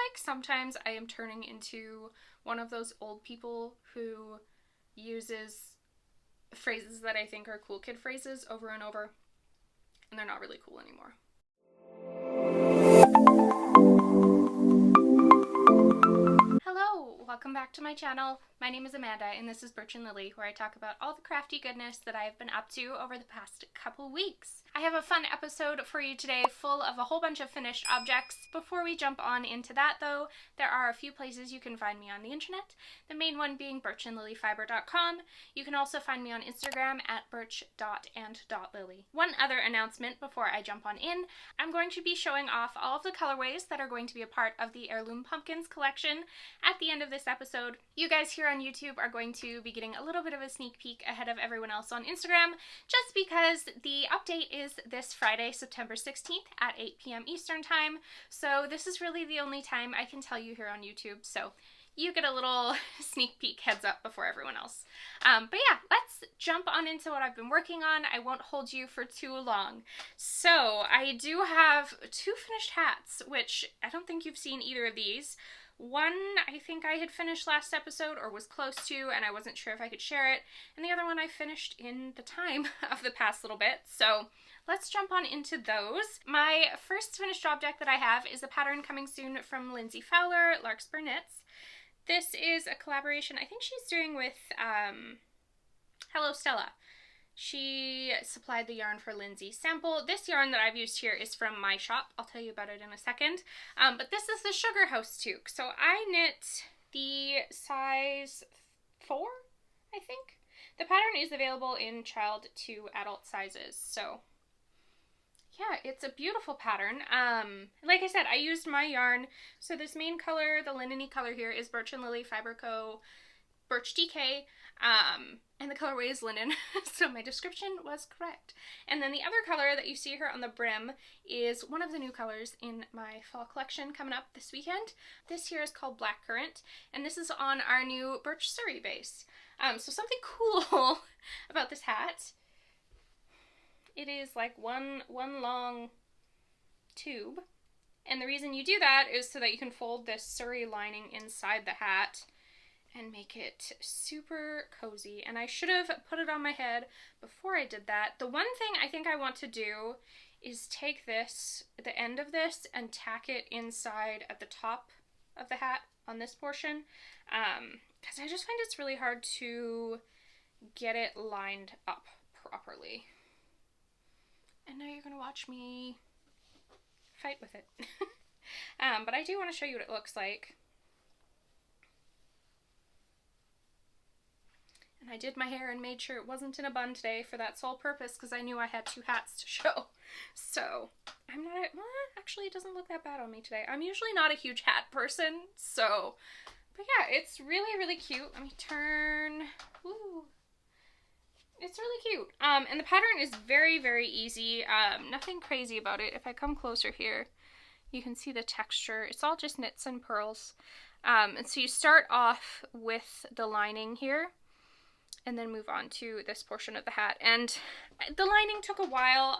like sometimes I am turning into one of those old people who uses phrases that I think are cool kid phrases over and over, and they're not really cool anymore. Hello, welcome back to my channel. My name is Amanda and this is Birch and Lily, where I talk about all the crafty goodness that I have been up to over the past couple weeks. I have a fun episode for you today full of a whole bunch of finished objects. Before we jump on into that though, there are a few places you can find me on the internet, the main one being birchandlilyfiber.com. You can also find me on Instagram at birch.and.lily. One other announcement before I jump on in, I'm going to be showing off all of the colorways that are going to be a part of the Heirloom Pumpkins collection at the end of this episode. You guys here on YouTube are going to be getting a little bit of a sneak peek ahead of everyone else on Instagram, just because the update is this Friday, September 16th at 8 p.m. Eastern Time, so this is really the only time I can tell you here on YouTube, so you get a little sneak peek heads up before everyone else. But yeah, let's jump on into what I've been working on. I won't hold you for too long. So I do have two finished hats, which I don't think you've seen either of these. One I think I had finished last episode or was close to, and I wasn't sure if I could share it, and the other one I finished in the time of the past little bit, so let's jump on into those. My first finished object that I have is a pattern coming soon from Lindsey Fowler, Larkspur Knits. This is a collaboration I think she's doing with Hello Stella. She supplied the yarn for Lindsey's sample. This yarn that I've used here is from my shop. I'll tell you about it in a second. But this is the Sugarhouse toque. So I knit the size 4, I think. The pattern is available in child to adult sizes. So yeah, it's a beautiful pattern. Like I said, I used my yarn. So this main color, the linen-y color here, is Birch and Lily Fiber Co. Birch DK. And the colorway is linen, so my description was correct. And then the other color that you see here on the brim is one of the new colors in my fall collection coming up this weekend. This here is called Blackcurrant, and this is on our new Birch Suri base. So something cool about this hat, it is like one long tube, and the reason you do that is so that you can fold this Suri lining inside the hat and make it super cozy. And I should have put it on my head before I did that. The one thing I think I want to do is take this, the end of this, and tack it inside at the top of the hat on this portion, because I just find it's really hard to get it lined up properly. And now you're gonna watch me fight with it. But I do want to show you what it looks like. And I did my hair and made sure it wasn't in a bun today for that sole purpose, because I knew I had two hats to show. So I'm not, well, actually it doesn't look that bad on me today. I'm usually not a huge hat person, so, but yeah, it's really, really cute. Let me turn, woo. It's really cute. And the pattern is very, very easy. Nothing crazy about it. If I come closer here, you can see the texture. It's all just knits and purls. And so you start off with the lining here, and then move on to this portion of the hat. And the lining took a while.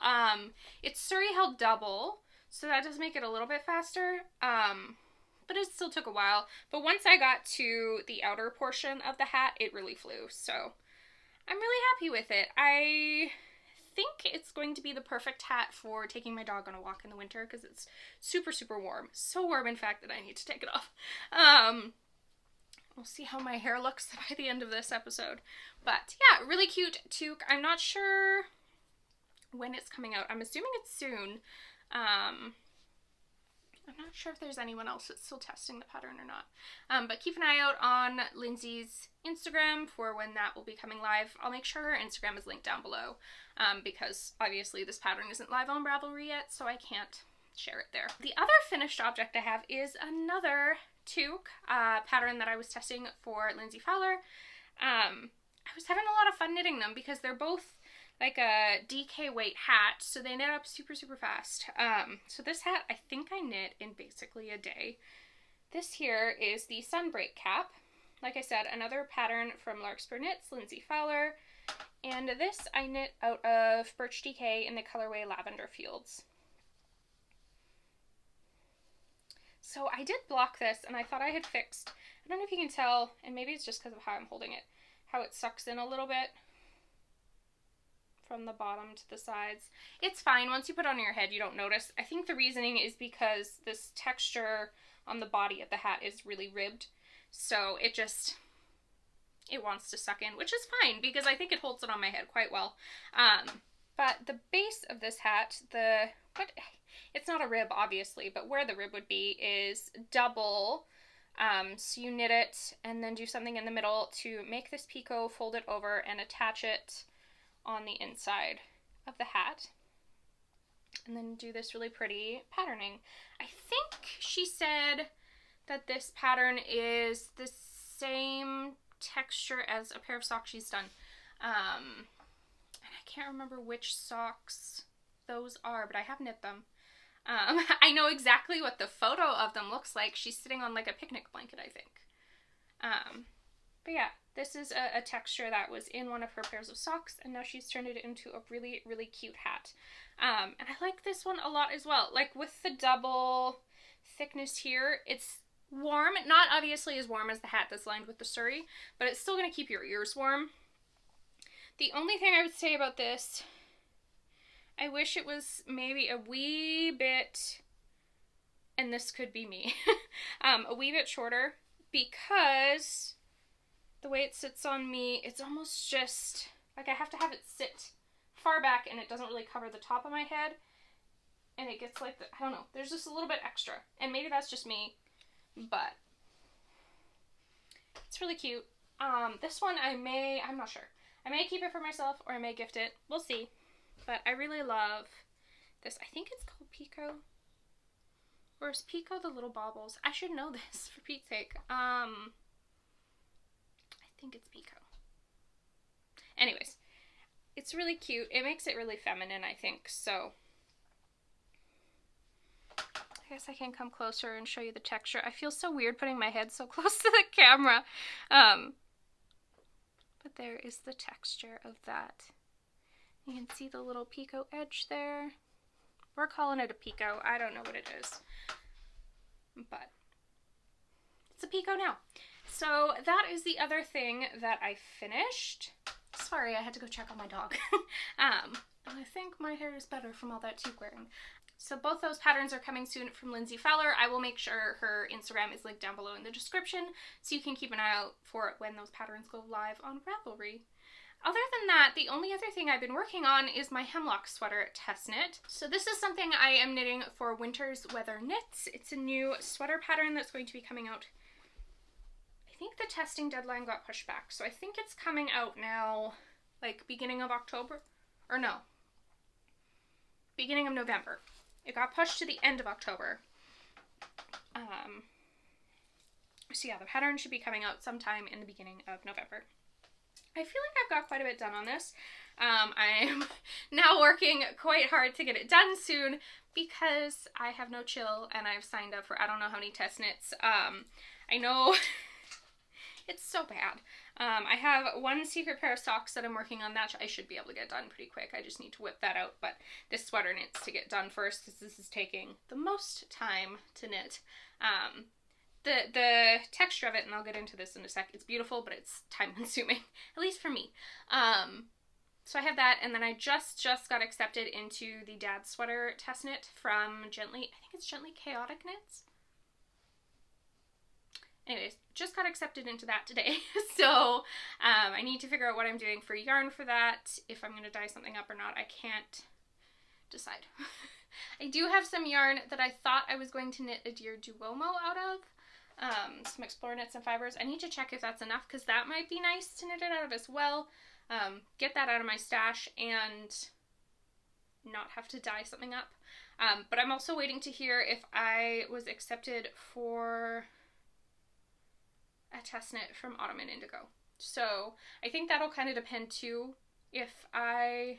It's Suri held double, so that does make it a little bit faster, but it still took a while. But once I got to the outer portion of the hat, it really flew, so I'm really happy with it. I think it's going to be the perfect hat for taking my dog on a walk in the winter, because it's super, super warm. So warm, in fact, that I need to take it off. We'll see how my hair looks by the end of this episode. But yeah, really cute toque. I'm not sure when it's coming out. I'm assuming it's soon. I'm not sure if there's anyone else that's still testing the pattern or not. But keep an eye out on Lindsey's Instagram for when that will be coming live. I'll make sure her Instagram is linked down below, because obviously this pattern isn't live on Ravelry yet, so I can't share it there. The other finished object I have is another toque pattern that I was testing for Lindsey Fowler. I was having a lot of fun knitting them because they're both like a DK weight hat, so they knit up super, super fast. So this hat I think I knit in basically a day. This here is the Sunbreak cap. Like I said, another pattern from Larkspur Knits, Lindsey Fowler. And this I knit out of Birch DK in the colorway Lavender Fields. So I did block this, and I thought I had fixed, I don't know if you can tell, and maybe it's just because of how I'm holding it, how it sucks in a little bit from the bottom to the sides. It's fine. Once you put it on your head, you don't notice. I think the reasoning is because this texture on the body of the hat is really ribbed, so it wants to suck in, which is fine because I think it holds it on my head quite well. But the base of this hat, it's not a rib obviously, but where the rib would be is double. So you knit it and then do something in the middle to make this picot, fold it over, and attach it on the inside of the hat. And then do this really pretty patterning. I think she said that this pattern is the same texture as a pair of socks she's done. And I can't remember which socks those are, but I have knit them. I know exactly what the photo of them looks like. She's sitting on like a picnic blanket, I think. But yeah, this is a texture that was in one of her pairs of socks, and now she's turned it into a really, really cute hat. And I like this one a lot as well. Like with the double thickness here, it's warm. Not obviously as warm as the hat that's lined with the Suri, but it's still going to keep your ears warm. The only thing I would say about this, I wish it was maybe a wee bit, and this could be me, a wee bit shorter, because the way it sits on me, it's almost just, like I have to have it sit far back and it doesn't really cover the top of my head, and it gets like, I don't know, there's just a little bit extra, and maybe that's just me, but it's really cute. This one I'm not sure. I may keep it for myself or I may gift it. We'll see. But I really love this. I think it's called Pico. Or is Pico the little baubles? I should know this for Pete's sake. I think it's Pico. Anyways, it's really cute. It makes it really feminine, I think. So I guess I can come closer and show you the texture. I feel so weird putting my head so close to the camera. But there is the texture of that. You can see the little picot edge there. We're calling it a picot. I don't know what it is. But it's a picot now. So that is the other thing that I finished. Sorry, I had to go check on my dog. I think my hair is better from all that toque wearing. So both those patterns are coming soon from Lindsey Fowler. I will make sure her Instagram is linked down below in the description so you can keep an eye out for it when those patterns go live on Ravelry. Other than that, the only other thing I've been working on is my Hemlock sweater test knit. So this is something I am knitting for Winter's Weather Knits. It's a new sweater pattern that's going to be coming out. I think the testing deadline got pushed back, so I think it's coming out now, like beginning of October, or no, beginning of November. It got pushed to the end of October. So yeah, the pattern should be coming out sometime in the beginning of November. I feel like I've got quite a bit done on this. I'm now working quite hard to get it done soon because I have no chill and I've signed up for I don't know how many test knits. I know it's so bad. I have one secret pair of socks that I'm working on that I should be able to get done pretty quick. I just need to whip that out, but this sweater knits to get done first because this is taking the most time to knit. The texture of it, and I'll get into this in a sec, it's beautiful, but it's time consuming, at least for me. So I have that, and then I just got accepted into the Dad Sweater test knit from I think it's Gently Chaotic Knits. Anyways, just got accepted into that today, so I need to figure out what I'm doing for yarn for that, if I'm going to dye something up or not. I can't decide. I do have some yarn that I thought I was going to knit a Dear Duomo out of. Some Explore Knits and Fibers. I need to check if that's enough because that might be nice to knit it out of as well. Get that out of my stash and not have to dye something up. But I'm also waiting to hear if I was accepted for a test knit from Autumn and Indigo. So I think that'll kind of depend too if I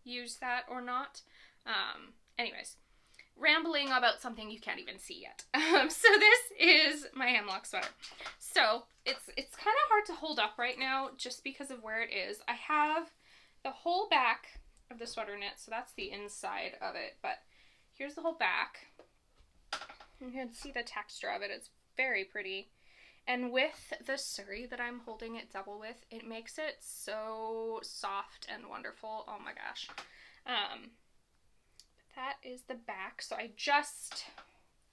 use that or not. Anyways. Rambling about something you can't even see yet. So this is my Hemlock sweater. So it's kind of hard to hold up right now just because of where it is. I have the whole back of the sweater knit, so that's the inside of it, but here's the whole back. You can see the texture of it. It's very pretty. And with the Suri that I'm holding it double with, it makes it so soft and wonderful. Oh my gosh. But that is the back. So I just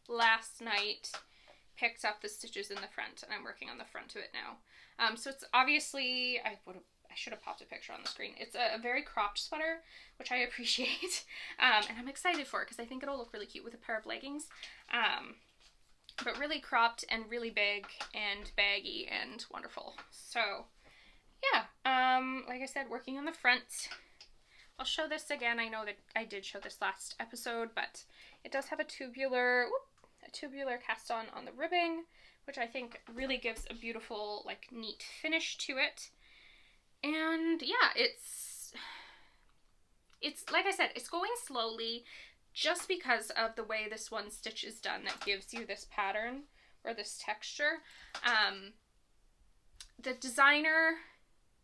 last night picked up the stitches in the front, and I'm working on the front of it now. So it's obviously, I should have popped a picture on the screen. It's a very cropped sweater, which I appreciate, and I'm excited for it because I think it'll look really cute with a pair of leggings. But really cropped and really big and baggy and wonderful. So yeah, like I said, working on the front. I'll show this again. I know that I did show this last episode, but it does have a tubular cast on the ribbing, which I think really gives a beautiful, like, neat finish to it. And yeah, it's like I said, it's going slowly just because of the way this one stitch is done that gives you this pattern or this texture. The designer,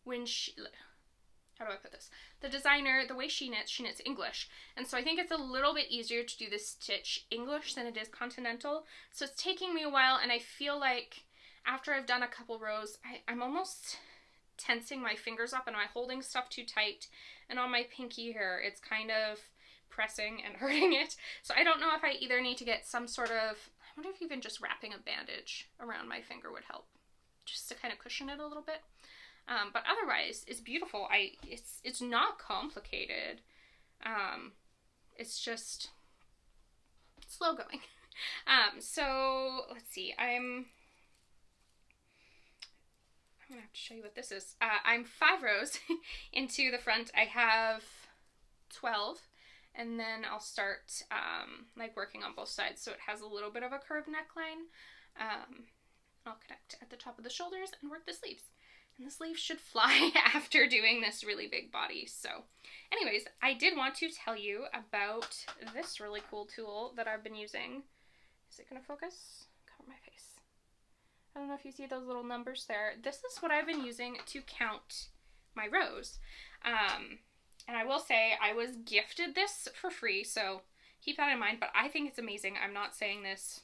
how do I put this? The designer, the way she knits English. And so I think it's a little bit easier to do this stitch English than it is continental. So it's taking me a while, and I feel like after I've done a couple rows, I'm almost tensing my fingers up and I'm holding stuff too tight. And on my pinky here, it's kind of pressing and hurting it. So I don't know if I either need to get some sort of, I wonder if even just wrapping a bandage around my finger would help, just to kind of cushion it a little bit. But otherwise, it's beautiful. It's not complicated. It's just slow going. So let's see. I'm gonna have to show you what this is. I'm 5 rows into the front. I have 12, and then I'll start like working on both sides, so it has a little bit of a curved neckline. I'll connect at the top of the shoulders and work the sleeves. And the sleeves should fly after doing this really big body. So anyways, I did want to tell you about this really cool tool that I've been using. Is it going to focus? Cover my face. I don't know if you see those little numbers there. This is what I've been using to count my rows. And I will say I was gifted this for free, so keep that in mind. But I think it's amazing. I'm not saying this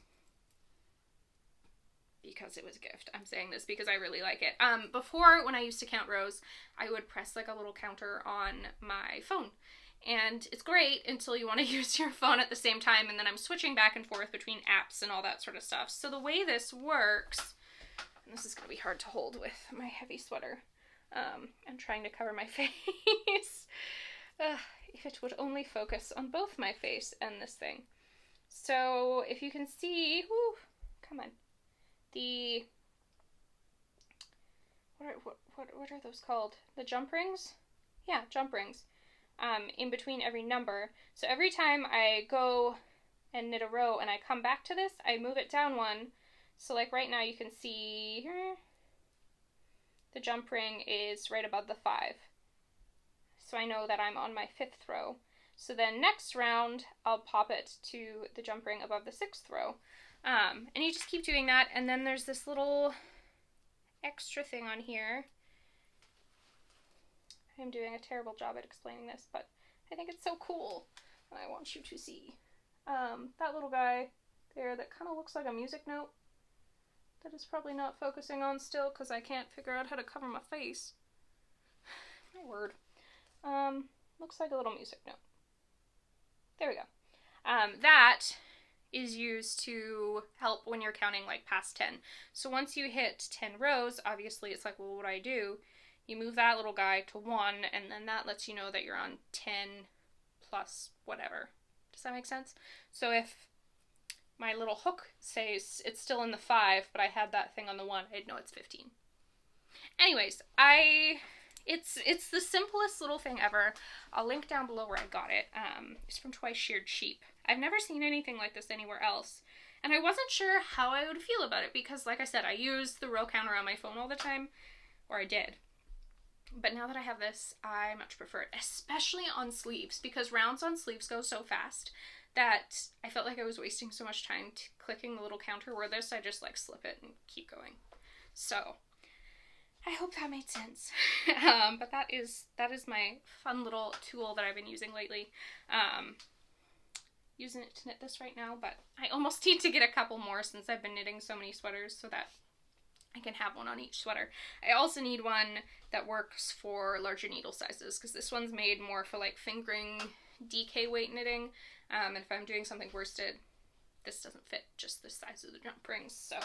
because it was a gift. I'm saying this because I really like it. Before, when I used to count rows, I would press like a little counter on my phone. And it's great until you want to use your phone at the same time, and then I'm switching back and forth between apps and all that sort of stuff. So the way this works, and this is going to be hard to hold with my heavy sweater, and trying to cover my face. If it would only focus on both my face and this thing. So if you can see, whoo, come on. What are those called? The jump rings? Yeah, jump rings. In between every number. So every time I go and knit a row and I come back to this, I move it down one. So like right now you can see here, the jump ring is right above the 5. So I know that I'm on my 5th row. So then next round, I'll pop it to the jump ring above the 6th row. And you just keep doing that, and then there's this little extra thing on here. I'm doing a terrible job at explaining this, but I think it's so cool, and I want you to see. That little guy there that kind of looks like a music note that is probably not focusing on still because I can't figure out how to cover my face. My word. Looks like a little music note. There we go. That is used to help when you're counting like past 10. So once you hit 10 rows, obviously it's like, well, what do I do? You move that little guy to 1, and then that lets you know that you're on 10 plus whatever. Does that make sense? So if my little hook says it's still in the 5, but I had that thing on the 1, I'd know it's 15. Anyways, it's the simplest little thing ever. I'll link down below where I got it. It's from Twice Sheared Sheep. I've never seen anything like this anywhere else. And I wasn't sure how I would feel about it because, like I said, I use the row counter on my phone all the time. Or I did. But now that I have this, I much prefer it. Especially on sleeves, because rounds on sleeves go so fast that I felt like I was wasting so much time clicking the little counter, where this, I just like slip it and keep going. So I hope that made sense. But that is my fun little tool that I've been using lately. using it to knit this right now, but I almost need to get a couple more since I've been knitting so many sweaters so that I can have one on each sweater. I also need one that works for larger needle sizes because this one's made more for like fingering DK weight knitting, and if I'm doing something worsted, this doesn't fit just the size of the jump rings, so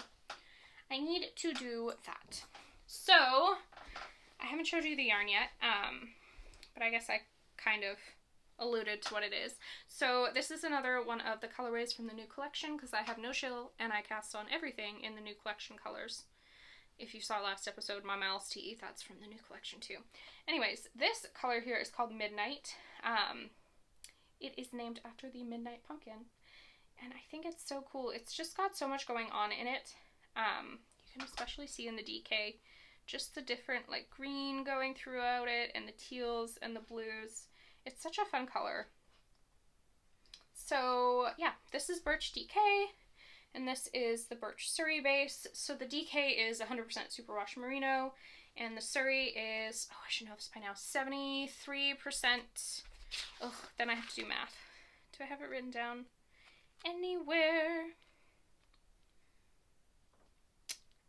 I need to do that. So, I haven't showed you the yarn yet, but I guess I kind of alluded to what it is. So this is another one of the colorways from the new collection because I have no shill and I cast on everything in the new collection colors. If you saw last episode, my Miles Tea, that's from the new collection too. Anyways, this color here is called Midnight. It is named after the Midnight Pumpkin, and I think it's so cool. It's just got so much going on in it. You can especially see in the DK just the different like green going throughout it and the teals and the blues. It's such a fun color. So yeah, this is Birch DK. And this is the Birch Suri base. So the DK is 100% superwash merino, and the Suri is, oh, I should know this by now, 73%. Oh, then I have to do math. Do I have it written down anywhere?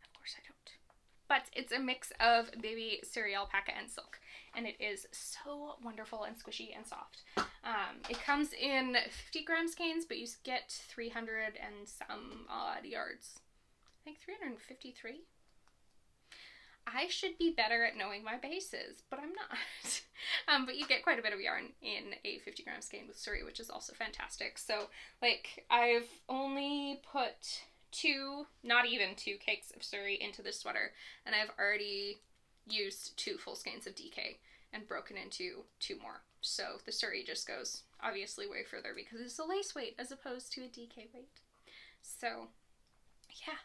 Of course I don't. But it's a mix of baby Suri alpaca and silk, and it is so wonderful and squishy and soft. It comes in 50 gram skeins, but you get 300 and some odd yards. I think 353. I should be better at knowing my bases, but I'm not. But you get quite a bit of yarn in a 50 gram skein with Suri, which is also fantastic. So, like, I've only put not even two cakes of Suri into this sweater, and I've already used 2 full skeins of DK and broken into 2 more. So the Suri just goes obviously way further because it's a lace weight as opposed to a DK weight. So yeah,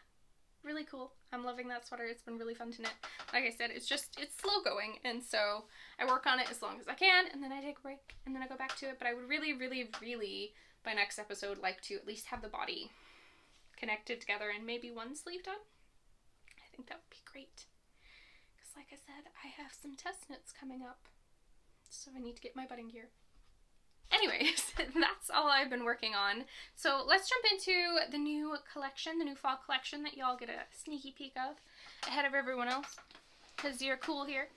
really cool. I'm loving that sweater. It's been really fun to knit. Like I said, it's slow going, and so I work on it as long as I can, and then I take a break, and then I go back to it. But I would really, really, really, by next episode, like to at least have the body connected together and maybe one sleeve done. I think that would be great. Because like I said, I have some test knits coming up, so I need to get my button gear. Anyways, that's all I've been working on. So let's jump into the new collection, the new fall collection that y'all get a sneaky peek of ahead of everyone else, because you're cool here.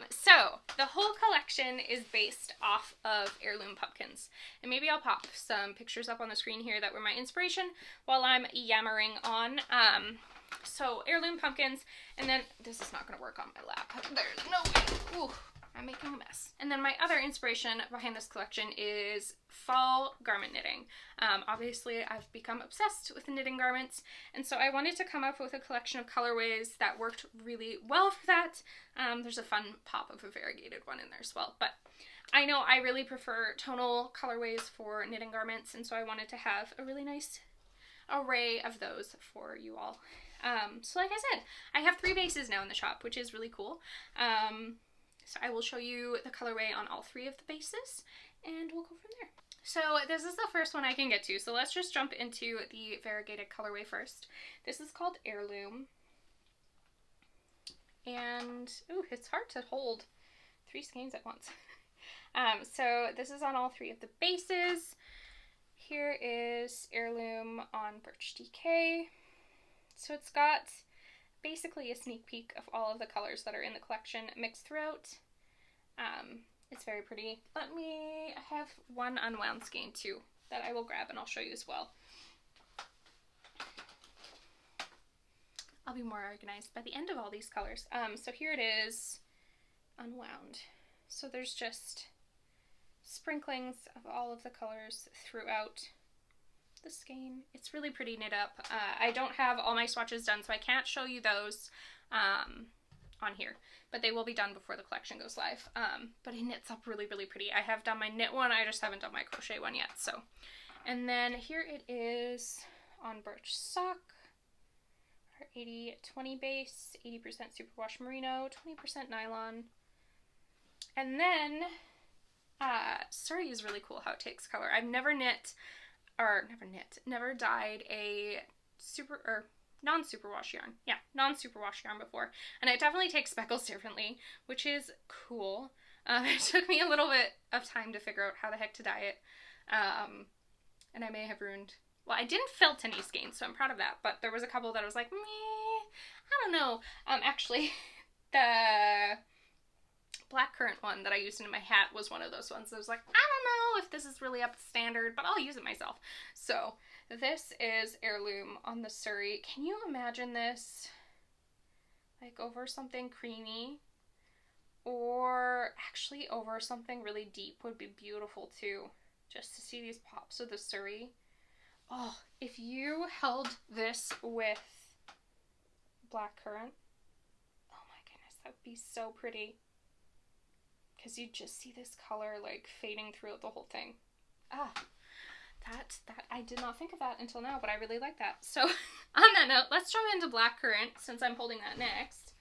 So the whole collection is based off of Heirloom pumpkins, and maybe I'll pop some pictures up on the screen here that were my inspiration while I'm yammering on. So Heirloom pumpkins, and then this is not going to work on my lap. There's no way. Ooh, I'm making a mess. And then my other inspiration behind this collection is fall garment knitting. Obviously, I've become obsessed with knitting garments, and so I wanted to come up with a collection of colorways that worked really well for that. There's a fun pop of a variegated one in there as well, but I know I really prefer tonal colorways for knitting garments, and so I wanted to have a really nice array of those for you all. So like I said, I have 3 bases now in the shop, which is really cool. So I will show you the colorway on all 3 of the bases, and we'll go from there. So this is the first one I can get to, so let's just jump into the variegated colorway first. This is called Heirloom, and ooh, it's hard to hold 3 skeins at once. So this is on all 3 of the bases. Here is Heirloom on Birch DK. So it's got basically a sneak peek of all of the colors that are in the collection mixed throughout. It's very pretty. I have one unwound skein too that I will grab and I'll show you as well. I'll be more organized by the end of all these colors. So here it is unwound. So there's just sprinklings of all of the colors throughout the skein. It's really pretty knit up. I don't have all my swatches done, so I can't show you those on here, but they will be done before the collection goes live. But it knits up really, really pretty. I have done my knit one, I just haven't done my crochet one yet. So, and then here it is on Birch Sock, our 80-20 base, 80% superwash merino, 20% nylon. And then Suri is really cool how it takes color. I've never dyed a non-superwash yarn. Yeah, non-superwash yarn before. And it definitely takes speckles differently, which is cool. It took me a little bit of time to figure out how the heck to dye it. And I may have ruined, well, I didn't felt any skeins, so I'm proud of that, but there was a couple that I was like, meh, I don't know. Actually, the Blackcurrant one that I used in my hat was one of those ones. I was like, I don't know if this is really up to standard, but I'll use it myself. So this is Heirloom on the Suri. Can you imagine this like over something creamy, or actually over something really deep would be beautiful too, just to see these pops of the Suri. Oh, if you held this with Blackcurrant, oh my goodness, that would be so pretty. Because you just see this color like fading throughout the whole thing. Ah, that I did not think of that until now, but I really like that. So on that note, let's jump into Blackcurrant since I'm holding that next.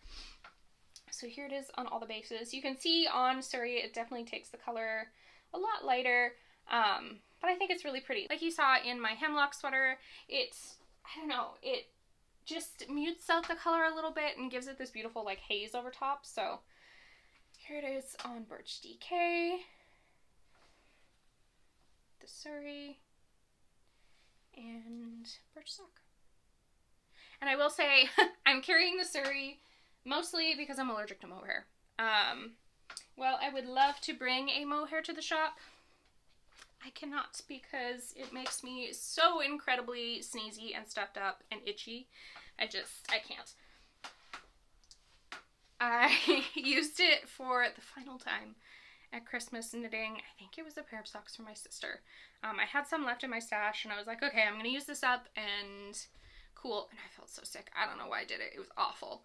So here it is on all the bases. You can see on Suri it definitely takes the color a lot lighter, but I think it's really pretty. Like you saw in my Hemlock sweater, I don't know, it just mutes out the color a little bit and gives it this beautiful like haze over top. So here it is on Birch DK, the Suri, and Birch sock. And I will say, I'm carrying the Suri mostly because I'm allergic to mohair. Well, I would love to bring a mohair to the shop. I cannot because it makes me so incredibly sneezy and stuffed up and itchy. I can't. I used it for the final time at Christmas knitting. I think it was a pair of socks for my sister. I had some left in my stash and I was like, okay, I'm going to use this up and cool. And I felt so sick. I don't know why I did it. It was awful.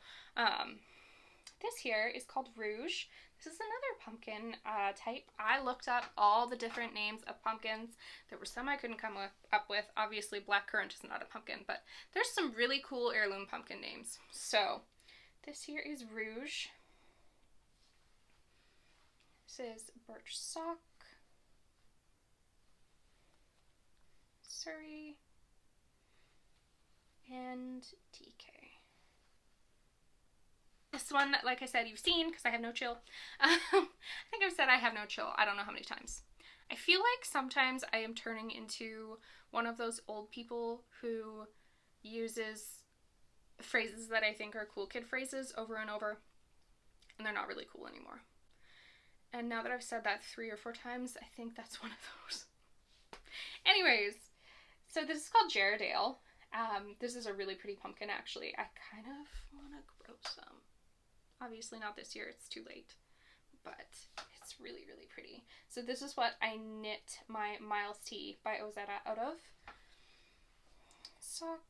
This here is called Rouge. This is another pumpkin type. I looked up all the different names of pumpkins. There were some I couldn't come up with. Obviously, Blackcurrant is not a pumpkin, but there's some really cool heirloom pumpkin names. So this here is Rouge. This is Birch sock, Suri, and TK. This one, like I said, you've seen because I have no chill. I think I've said I have no chill. I don't know how many times. I feel like sometimes I am turning into one of those old people who uses phrases that I think are cool kid phrases over and over, and they're not really cool anymore. And now that I've said that 3 or 4 times, I think that's one of those. Anyways, so this is called Gerardale. This is a really pretty pumpkin, actually. I kind of want to grow some. Obviously not this year, it's too late, but it's really, really pretty. So this is what I knit my Miles Tea by Ozetta out of. Sock.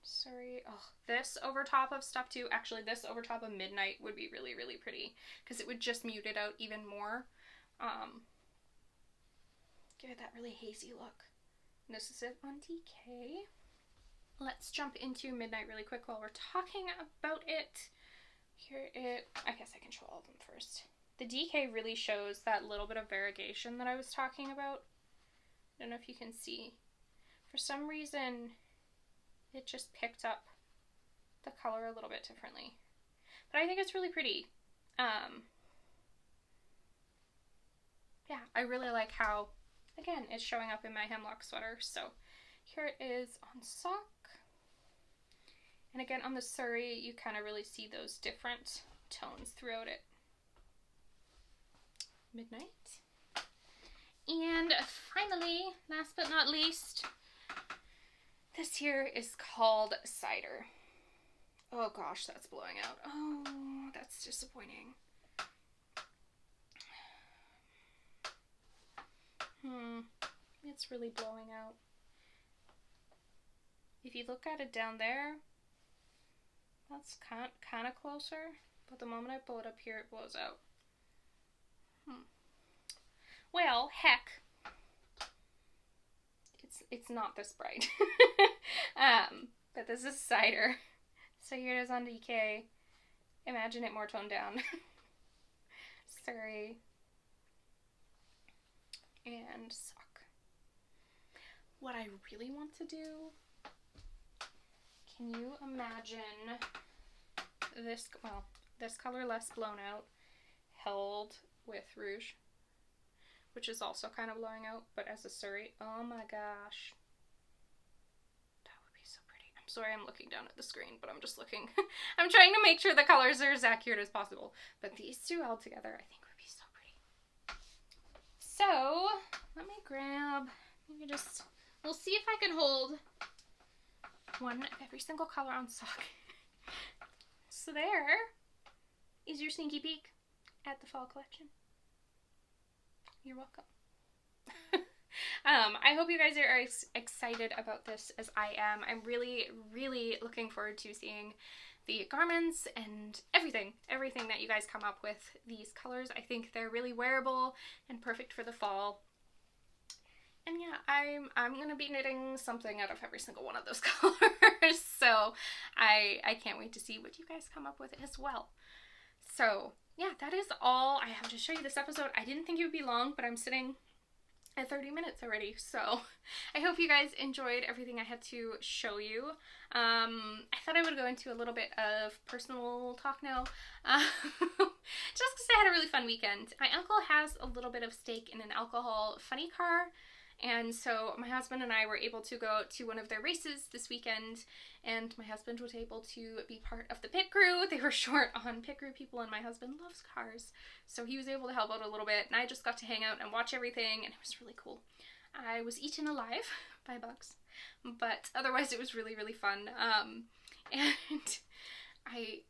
Sorry. Oh, this over top of stuff too. Actually, this over top of Midnight would be really, really pretty because it would just mute it out even more. Give it that really hazy look. And this is it on DK. Let's jump into Midnight really quick while we're talking about it. I guess I can show all of them first. The DK really shows that little bit of variegation that I was talking about. I don't know if you can see. For some reason, it just picked up the color a little bit differently. But I think it's really pretty. Yeah, I really like how, again, it's showing up in my Hemlock sweater. So here it is on sock. And again, on the Suri, you kind of really see those different tones throughout it. Midnight. And finally, last but not least, this here is called Cider. Oh gosh, that's blowing out. Oh, that's disappointing. It's really blowing out. If you look at it down there, that's kind of closer, but the moment I pull it up here, it blows out. Well, heck, it's not this bright. But this is Cider. So here it is on DK. Imagine it more toned down. Suri. And sock. What I really want to do, can you imagine this color less blown out, held with Rouge? which is also kind of blowing out, but as a Suri, oh my gosh. That would be so pretty. I'm sorry I'm looking down at the screen, but I'm just looking. I'm trying to make sure the colors are as accurate as possible. But these two all together, I think would be so pretty. So, let me grab, maybe just, we'll see if I can hold one of every single color on sock. So there is your sneaky peek at the fall collection. You're welcome. I hope you guys are as excited about this as I am. I'm really, really looking forward to seeing the garments and everything that you guys come up with. These colors, I think they're really wearable and perfect for the fall. And yeah, I'm gonna be knitting something out of every single one of those colors. So I can't wait to see what you guys come up with as well. So yeah, that is all I have to show you this episode. I didn't think it would be long, but I'm sitting at 30 minutes already. So I hope you guys enjoyed everything I had to show you. I thought I would go into a little bit of personal talk now. Just because I had a really fun weekend. My uncle has a little bit of stake in an alcohol funny car. And so my husband and I were able to go to one of their races this weekend, and my husband was able to be part of the pit crew. They were short on pit crew people, and my husband loves cars, so he was able to help out a little bit, and I just got to hang out and watch everything, and it was really cool. I was eaten alive by bugs, but otherwise it was really, really fun. And I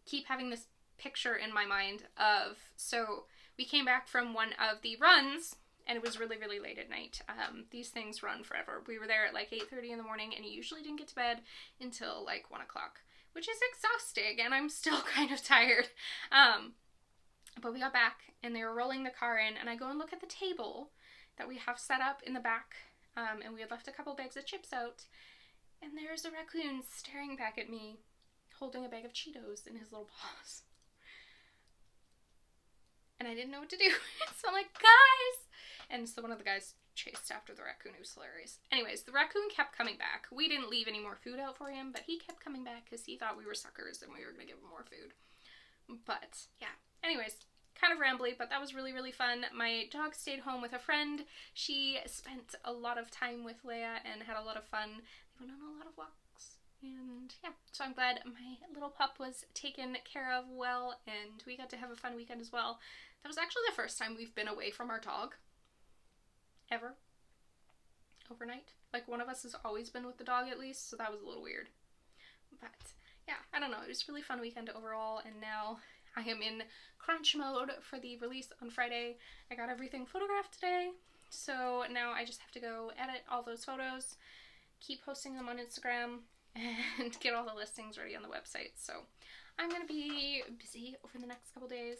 keep having this picture in my mind of, so we came back from one of the runs, and it was really, really late at night. These things run forever. We were there at like 8:30 in the morning, and you usually didn't get to bed until like 1 o'clock, which is exhausting, and I'm still kind of tired. But we got back, and they were rolling the car in, and I go and look at the table that we have set up in the back, and we had left a couple bags of chips out, and there's a raccoon staring back at me, holding a bag of Cheetos in his little paws. And I didn't know what to do, so I'm like, guys! And so one of the guys chased after the raccoon. It was hilarious. Anyways, the raccoon kept coming back. We didn't leave any more food out for him, but he kept coming back because he thought we were suckers and we were going to give him more food. But, yeah. Anyways, kind of rambly, but that was really, really fun. My dog stayed home with a friend. She spent a lot of time with Leia and had a lot of fun. They went on a lot of walks. And, yeah. So I'm glad my little pup was taken care of well, and we got to have a fun weekend as well. That was actually the first time we've been away from our dog. Ever. Overnight. Like, one of us has always been with the dog at least, so that was a little weird. But, yeah, I don't know. It was a really fun weekend overall, and now I am in crunch mode for the release on Friday. I got everything photographed today, so now I just have to go edit all those photos, keep posting them on Instagram, and get all the listings ready on the website. So I'm going to be busy over the next couple days.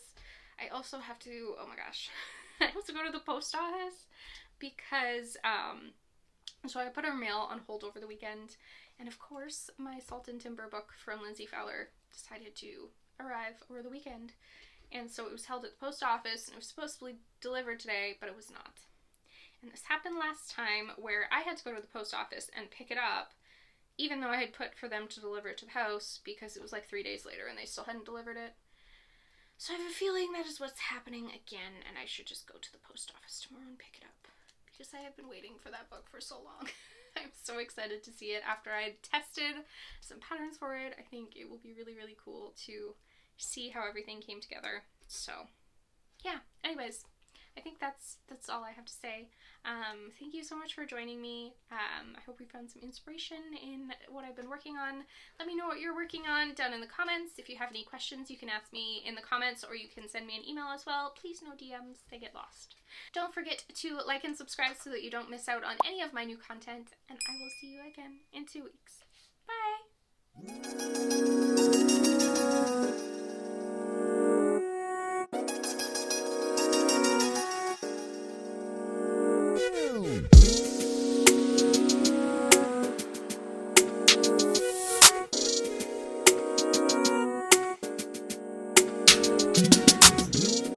I also have to, oh my gosh, I have to go to the post office because, so I put our mail on hold over the weekend, and of course my Salt and Timber book from Lindsey Fowler decided to arrive over the weekend, and so it was held at the post office, and it was supposed to be delivered today, but it was not. And this happened last time where I had to go to the post office and pick it up, even though I had put for them to deliver it to the house, because it was like 3 days later and they still hadn't delivered it. So I have a feeling that is what's happening again, and I should just go to the post office tomorrow and pick it up, because I have been waiting for that book for so long. I'm so excited to see it after I had tested some patterns for it. I think it will be really, really cool to see how everything came together. So, yeah. Anyways, I think that's all I have to say. Thank you so much for joining me. I hope you found some inspiration in what I've been working on. Let me know what you're working on down in the comments. If you have any questions, you can ask me in the comments, or you can send me an email as well. Please no DMs, they get lost. Don't forget to like and subscribe so that you don't miss out on any of my new content, and I will see you again in 2 weeks. Bye!